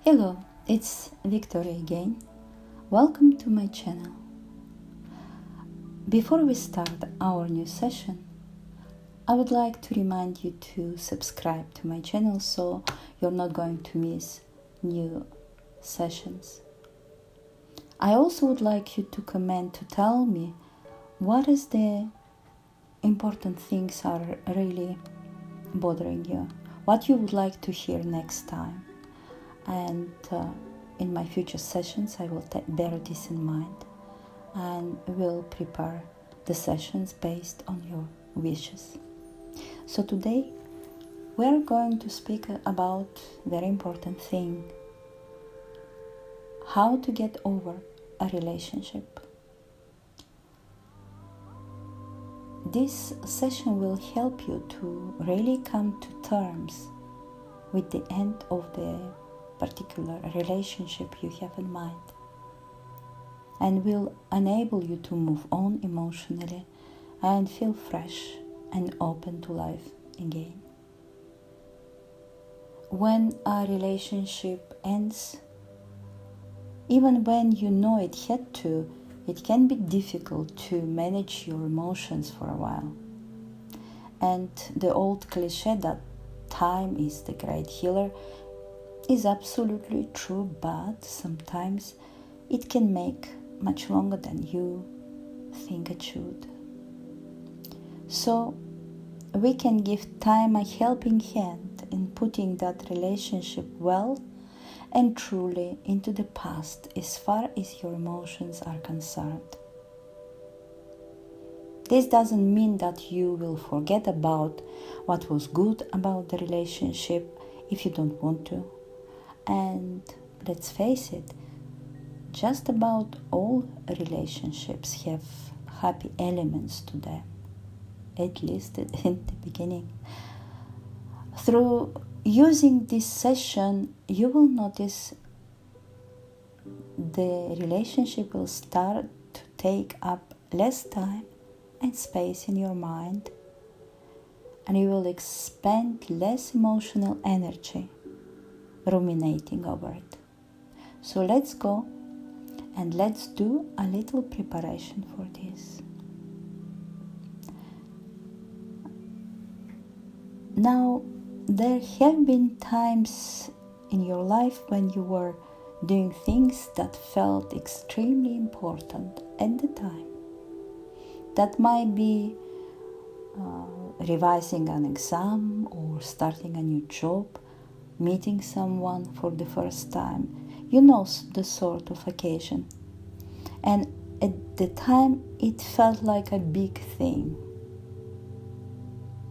Hello, it's Victoria again. Welcome to my channel. Before we start our new session, I would like to remind you to subscribe to my channel so you're not going to miss new sessions. I also would like you to comment to tell me what is the important things are really bothering you, what you would like to hear next time. And in my future sessions, I will bear this in mind and will prepare the sessions based on your wishes. So today, we're going to speak about a very important thing: how to get over a relationship. This session will help you to really come to terms with the end of the particular relationship you have in mind, and will enable you to move on emotionally and feel fresh and open to life again. When a relationship ends, even when you know it had to, it can be difficult to manage your emotions for a while. And the old cliche that time is the great healer is absolutely true, but sometimes it can make much longer than you think it should. So we can give time a helping hand in putting that relationship well and truly into the past as far as your emotions are concerned. This doesn't mean that you will forget about what was good about the relationship if you don't want to. And let's face it, just about all relationships have happy elements to them, at least in the beginning. Through using this session, you will notice the relationship will start to take up less time and space in your mind, and you will expend less emotional energy ruminating over it. So let's go and let's do a little preparation for this. Now, there have been times in your life when you were doing things that felt extremely important at the time. That might be revising an exam or starting a new job, meeting someone for the first time. You know the sort of occasion. And at the time it felt like a big thing.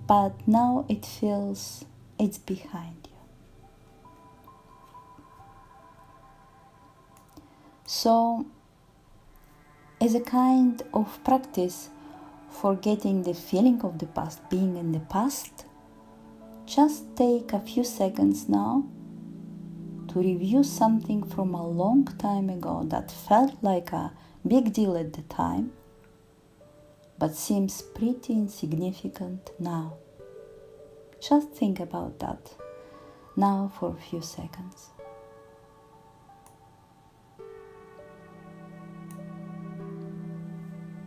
But now it feels it's behind you. So, as a kind of practice for getting the feeling of the past being in the past, just take a few seconds now to review something from a long time ago that felt like a big deal at the time, but seems pretty insignificant now. Just think about that now for a few seconds.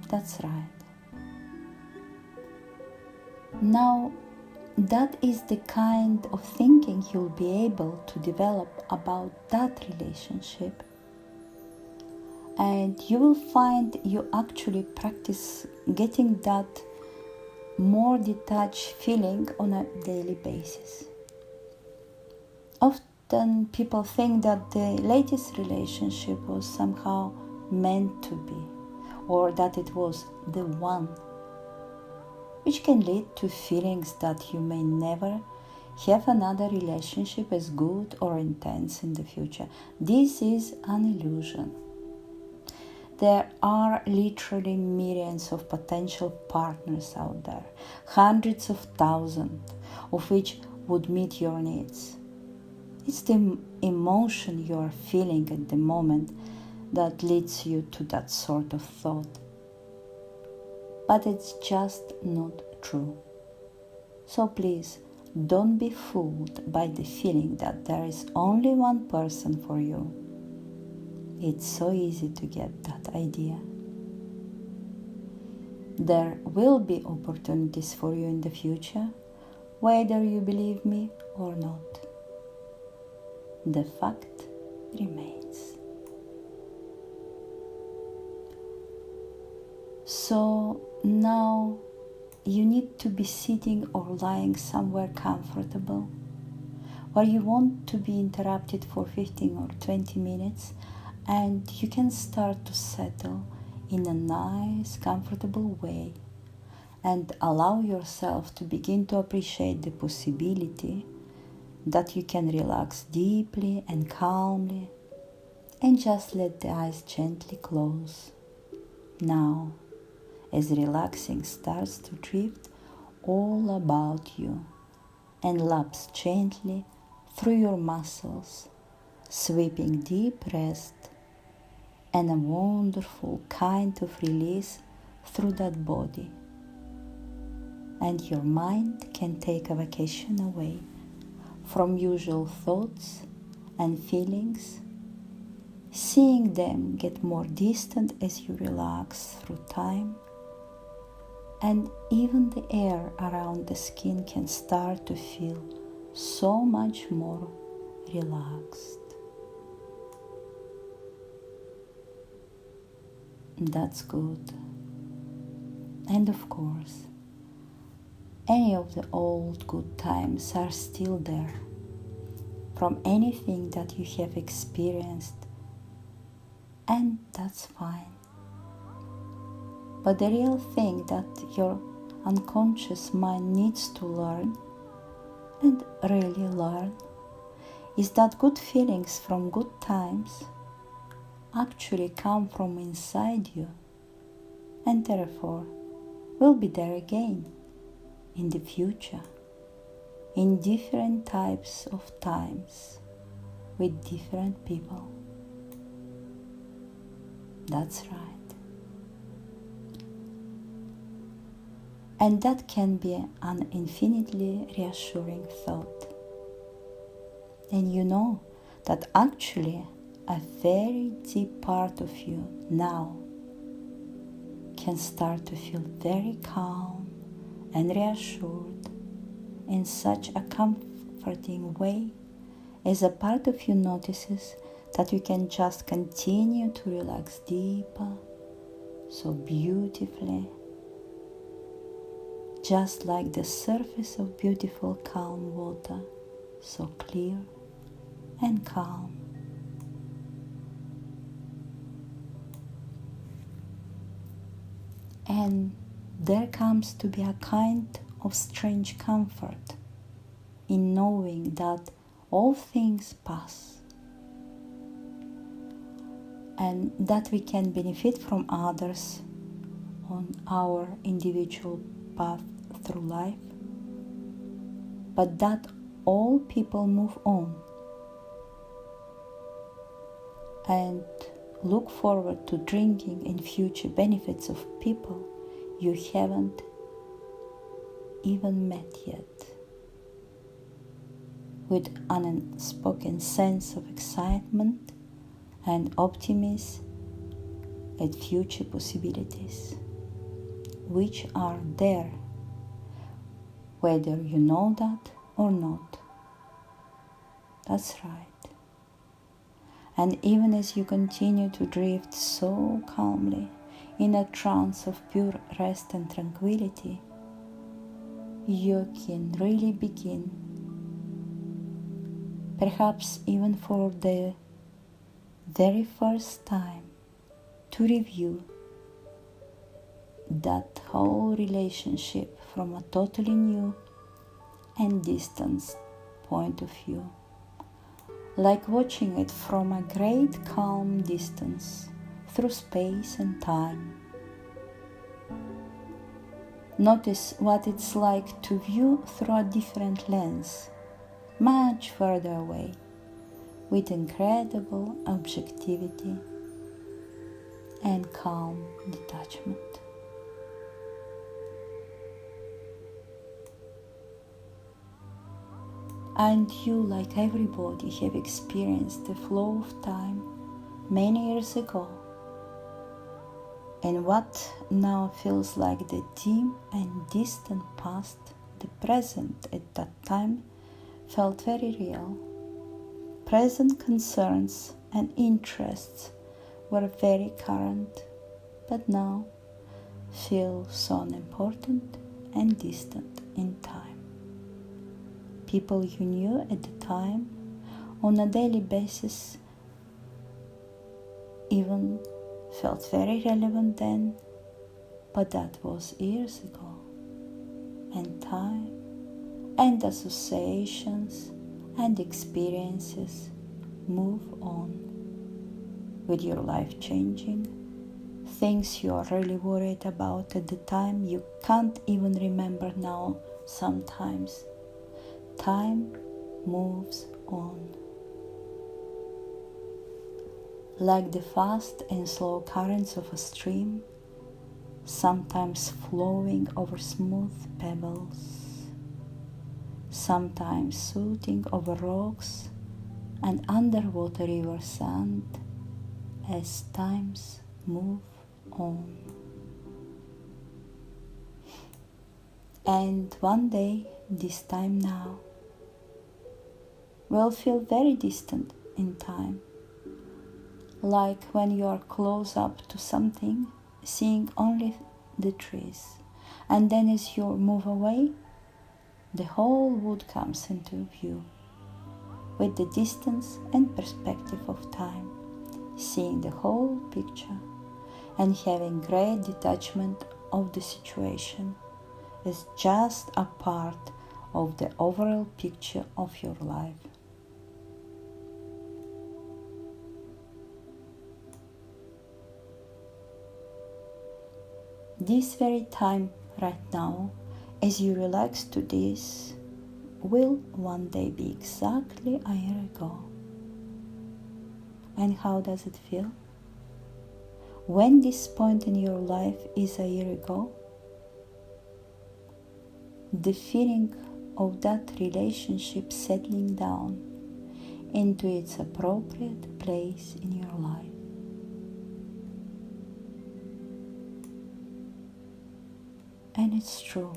That's right. Now, that is the kind of thinking you'll be able to develop about that relationship. And you will find you actually practice getting that more detached feeling on a daily basis. Often people think that the latest relationship was somehow meant to be, or that it was the one, which can lead to feelings that you may never have another relationship as good or intense in the future. This is an illusion. There are literally millions of potential partners out there, hundreds of thousands of which would meet your needs. It's the emotion you are feeling at the moment that leads you to that sort of thought. But it's just not true. So please Don't be fooled by the feeling that there is only one person for you. It's so easy to get that idea. There will be opportunities for you in the future, whether you believe me or not. The fact remains. So now you need to be sitting or lying somewhere comfortable, where you won't to be interrupted for 15 or 20 minutes, and you can start to settle in a nice, comfortable way and allow yourself to begin to appreciate the possibility that you can relax deeply and calmly and just let the eyes gently close. Now, as relaxing starts to drift all about you and laps gently through your muscles, sweeping deep rest and a wonderful kind of release through that body. And your mind can take a vacation away from usual thoughts and feelings, seeing them get more distant as you relax through time, and even the air around the skin can start to feel so much more relaxed. That's good. And of course, any of the old good times are still there from anything that you have experienced, and that's fine. But the real thing that your unconscious mind needs to learn, and really learn, is that good feelings from good times actually come from inside you, and therefore will be there again in the future, in different types of times, with different people. That's right. And that can be an infinitely reassuring thought. And you know that actually a very deep part of you now can start to feel very calm and reassured in such a comforting way as a part of you notices that you can just continue to relax deeper, so beautifully, just like the surface of beautiful calm water, so clear and calm. And there comes to be a kind of strange comfort in knowing that all things pass and that we can benefit from others on our individual path through life, but that all people move on and look forward to drinking in future benefits of people you haven't even met yet, with an unspoken sense of excitement and optimism at future possibilities, which are there, whether you know that or not. That's right. And even as you continue to drift so calmly in a trance of pure rest and tranquility, you can really begin, perhaps even for the very first time, to review that whole relationship from a totally new and distant point of view, like watching it from a great calm distance through space and time. Notice what it's like to view through a different lens, much further away, with incredible objectivity and calm detachment. And you, like everybody, have experienced the flow of time many years ago. And what now feels like the dim and distant past, the present at that time felt very real. Present concerns and interests were very current, but now feel so unimportant and distant in time. People you knew at the time on a daily basis even felt very relevant then, but that was years ago. And time and associations and experiences move on with your life changing. Things you are really worried about at the time you can't even remember now sometimes. Time moves on. Like the fast and slow currents of a stream, sometimes flowing over smooth pebbles, sometimes soothing over rocks and underwater river sand as times move on. And one day, this time now, will feel very distant in time, like when you are close up to something, seeing only the trees, and then as you move away, the whole wood comes into view, with the distance and perspective of time, seeing the whole picture and having great detachment of the situation as just a part of the overall picture of your life. This very time right now, as you relax to this, will one day be exactly a year ago. And how does it feel? When this point in your life is a year ago, the feeling of that relationship settling down into its appropriate place in your life. And it's true.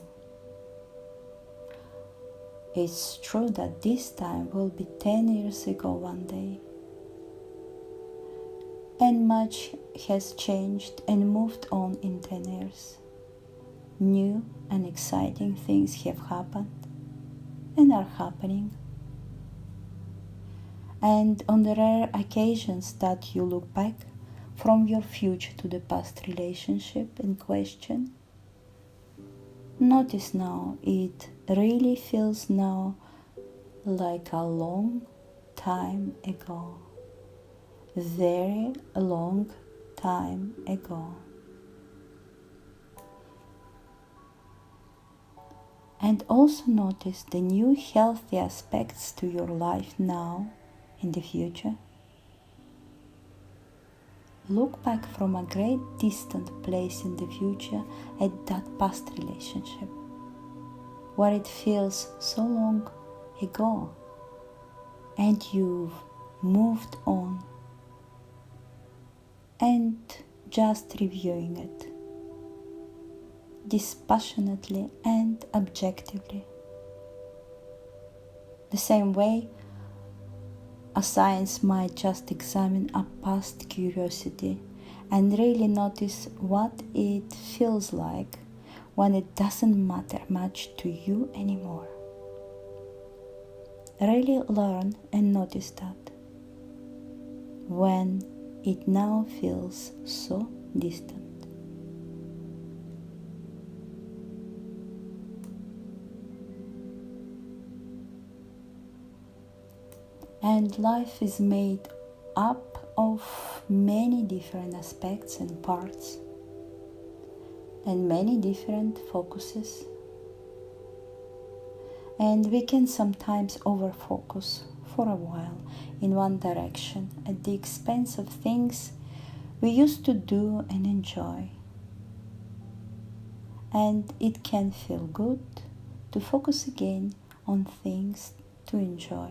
It's true that this time will be 10 years ago one day. And much has changed and moved on in 10 years. New and exciting things have happened and are happening. And on the rare occasions that you look back from your future to the past relationship in question, notice now it really feels now like a long time ago. Very long time ago. And also notice the new healthy aspects to your life now in the future. Look back from a great distant place in the future at that past relationship, where it feels so long ago and you've moved on, and just reviewing it dispassionately and objectively. The same way a science might just examine a past curiosity and really notice what it feels like when it doesn't matter much to you anymore. Really learn and notice that when it now feels so distant. And life is made up of many different aspects and parts, and many different focuses. And we can sometimes overfocus for a while in one direction at the expense of things we used to do and enjoy. And it can feel good to focus again on things to enjoy.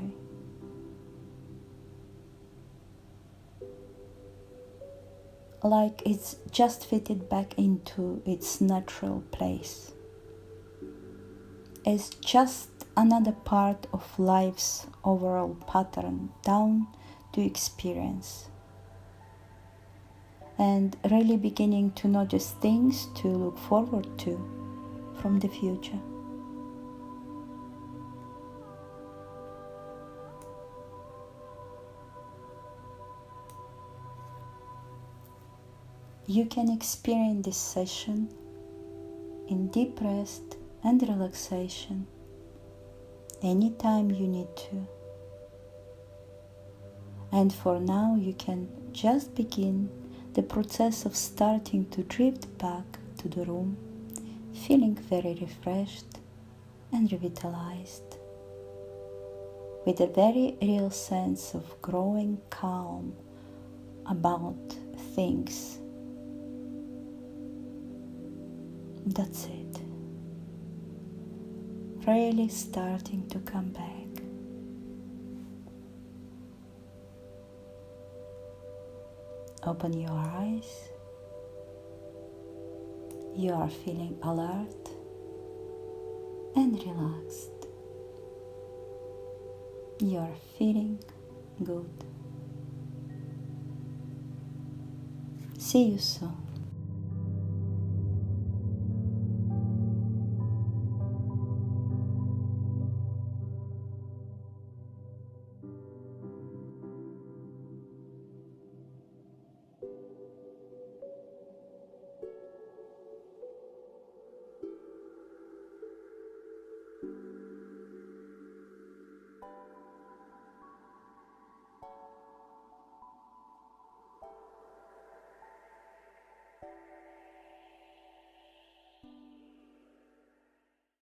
Like it's just fitted back into its natural place. It's just another part of life's overall pattern down to experience. And really beginning to notice things to look forward to from the future. You can experience this session in deep rest and relaxation anytime you need to. And for now, you can just begin the process of starting to drift back to the room, feeling very refreshed and revitalized, with a very real sense of growing calm about things. That's it. Really starting to come back. Open your eyes. You are feeling alert and relaxed. You are feeling good. See you soon.